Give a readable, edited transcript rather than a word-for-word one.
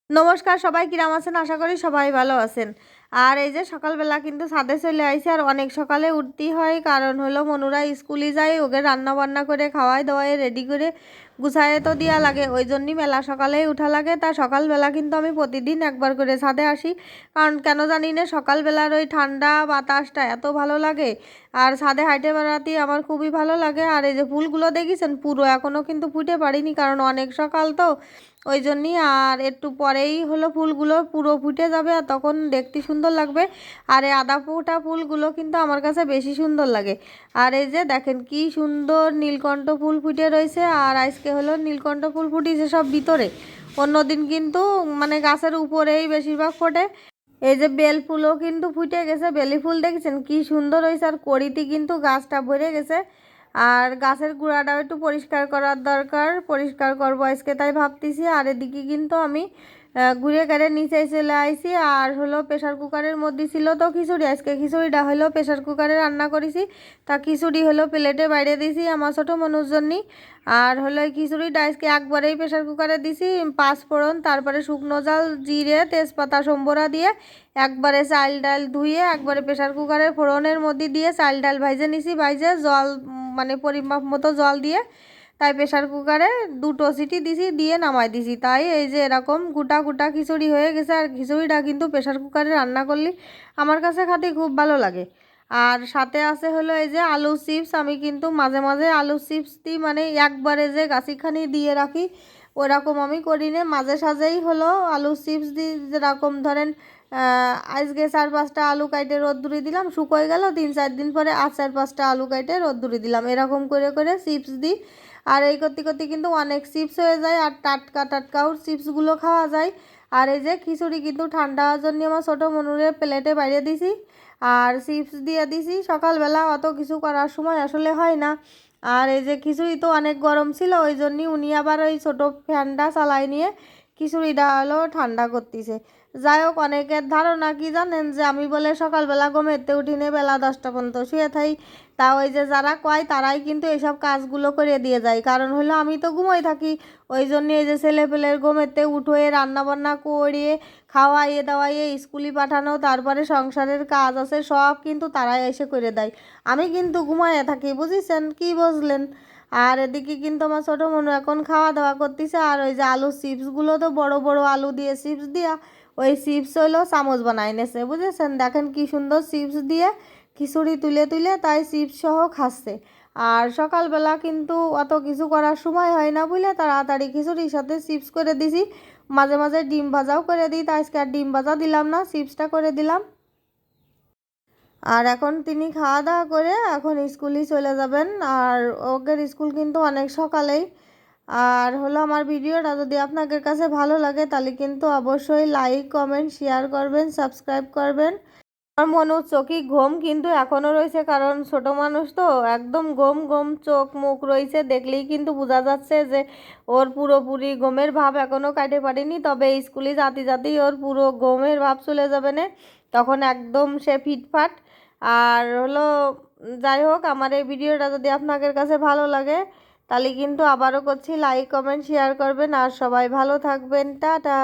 নমস্কার, সবাই কিরাম আছেন? আশা করি সবাই ভালো আছেন। আর এই যে সকালবেলা কিন্তু ছাদে চলে আইছি, আর অনেক সকালে উঠতেই হয়, কারণ হলো মনুরা স্কুলে যায়, ওকে রান্না বান্না করে খাওয়াই দাওয়াই রেডি করে গুছায়ে তো দেওয়া লাগে, ওই জন্যই মেলা সকালেই উঠা লাগে। তা সকালবেলা কিন্তু আমি প্রতিদিন একবার করে ছাদে আসি, কারণ কেন জানি না সকালবেলার ওই ঠান্ডা বাতাসটা এত ভালো লাগে, আর ছাদে হাঁটে বেড়াতে আমার খুবই ভালো লাগে। আর এই যে ফুলগুলো দেখেছেন, পুরো এখনও কিন্তু ফুটে পারিনি, কারণ অনেক সকাল তো, ওই জন্যই। আর একটু পরেই হলো ফুলগুলো পুরো ফুটে যাবে, আর তখন দেখতে সুন্দর লাগবে। আর এই আদা ফোটা ফুলগুলো কিন্তু আমার কাছে বেশি সুন্দর লাগে। আর এই যে দেখেন কি সুন্দর নীলকণ্ঠ ফুল ফুটে রয়েছে, আর আজকে হলো নীলকণ্ঠ ফুল ফুটিছে সব ভিতরে, অন্যদিন কিন্তু মানে গাছের উপরেই বেশিরভাগ ফোটে। এই যে বেল ফুলও কিন্তু ফুটে গেছে, বেলি ফুল দেখেছেন কি সুন্দর হয়েছে, আর কড়িতে কিন্তু গাছটা ভরে গেছে। আর গাছের গোড়াটাও একটু পরিষ্কার করার দরকার, পরিষ্কার করবো আজকে তাই ভাবতেছি। আর এদিকে কিন্তু আমি ঘুরে গেড়ে নিচে চলে আইছি, আর হলো প্রেশার কুকারের মধ্যে ছিল তো খিচুড়ি, আজকে খিচুড়িটা হলো প্রেশার কুকারে রান্না করেছি। তা খিচুড়ি হলো প্লেটে বাইরে দিয়েছি আমার ছোটো মানুষ জন্যই। আর হলো এই খিচুড়িটা আজকে একবারেই প্রেশার কুকারে দিছি, পাঁচফোড়ন, তারপরে শুকনো জাল, জিরে, তেজপাতা, সম্বরা দিয়ে একবারে চাল ডাল ধুয়ে একবারে প্রেশার কুকারের ফোড়নের মধ্যে দিয়ে চাল ডাল ভাইজে নিছি, ভাইজে জল মানে পরিমাপ মতো জল দিয়ে তাই প্রেশার কুকারে দুটো সিটি দিছি, দিয়ে নামাই দিছি। তাই এই যে এরকম গোটা গোটা খিচুড়ি হয়ে গেছে। আর খিচুড়িটা কিন্তু প্রেশার কুকারে রান্না করলে আমার কাছে খেতে খুব ভালো লাগে। আর সাথে আছে হলো এই যে আলু চিপস, আমি কিন্তু মাঝে মাঝে আলু চিপস দিই, মানে একবারে যে গাছিখানি দিয়ে রাখি ওরকম আমি করি না, মাঝে সাঝেই হলো আলু চিপস দিই। যেরকম ধরেন আজকে 4-5টা আলু কাইটে রোদ্দুরে দিলাম, শুকোয় গেল, 3-4 দিন পরে আর 4-5টা আলু কাইটে রোদ্দুরে দিলাম, এরকম করে করে চিপস দিই। আর এই করতে করতে কিন্তু অনেক চিপস হয়ে যায়, আর টাটকা টাটকাও চিপসগুলো খাওয়া যায়। আর এই যে খিচুড়ি কিন্তু ঠান্ডা হওয়ার জন্য আমার ছোটো মনুরে প্লেটে বাইরে দিছি, আর চিপস দিয়ে দিছি। সকালবেলা অত কিছু করার সময় আসলে হয় না। আর এই যে খিচুড়ি তো অনেক গরম ছিল, ওই জন্যই উনি আবার ওই ছোটো ফ্যানটা চালাই নিয়ে খিচুড়িটা হলো ঠান্ডা করতেছে। যাই হোক, অনেকের ধারণা কি জানেন, যে আমি বলে সকালবেলা ঘুমেতে উঠিনে বেলা 10টা পর্যন্ত শুয়ে থাই। তা ওই যে যারা কয় তারাই কিন্তু এইসব কাজগুলো করে দিয়ে যায়, কারণ হলো আমি তো ঘুমোই থাকি, ওই জন্য এই যে ছেলেপেলের ঘুমেতে উঠোয়ে রান্নাবান্না করিয়ে খাওয়াইয়ে দাওয়াইয়ে স্কুলে পাঠানো, তারপরে সংসারের কাজ আছে সব কিন্তু তারাই এসে করে দেয়, আমি কিন্তু ঘুমাইয়ে থাকি, বুঝেছেন কি বুঝলেন? আর এদিকে কিন্তু আমার ছোটো মনু এখন খাওয়া দাওয়া করতেছে। আর ওই যে আলু চিপসগুলো তো বড় বড় আলু দিয়ে চিপস দিয়া ওই চিপস হইলো চামচ বানাই নেছে, বুঝেছেন? দেখেন কি সুন্দর চিপস দিয়ে খিচুড়ি তুলে তুলে তাই চিপস সহ খাচ্ছে। আর সকালবেলা কিন্তু অত কিছু করার সময় হয় না বুঝলে, তাড়াতাড়ি খিচুড়ির সাথে চিপস করে দিছি। মাঝে মাঝে ডিম ভাজাও করে দিই, তাই আজকে আর ডিম ভাজা দিলাম না, চিপসটা করে দিলাম। আর এখন তিনি খাওয়া দাওয়া করে এখন স্কুলে চলে যাবেন, আর ওদের স্কুল কিন্তু অনেক সকালেই। আর হলো আমার ভিডিওটা যদি আপনাদের কাছে ভালো লাগে তাহলে কিন্তু অবশ্যই লাইক, কমেন্ট, শেয়ার করবেন, সাবস্ক্রাইব করবেন। আমার মনে চোখে ঘুম কিন্তু এখনও রয়েছে, কারণ ছোট মানুষ তো একদম গম গম চোখ মুখ রয়েছে, দেখলেই কিন্তু বোঝা যাচ্ছে যে ওর পুরোপুরি গমের ভাব এখনও কাটে পারেনি, তবে স্কুলে যাতে যাতেই ওর পুরো গমের ভাব চলে যাবে না, তখন একদম সে ফিটফাট। আর হলো যাই হোক, আমার এই ভিডিওটা যদি আপনাদের কাছে ভালো লাগে তাহলে কিন্তু আবারও করছি লাইক, কমেন্ট, শেয়ার করবেন, আর সবাই ভালো থাকবেন। টাটা।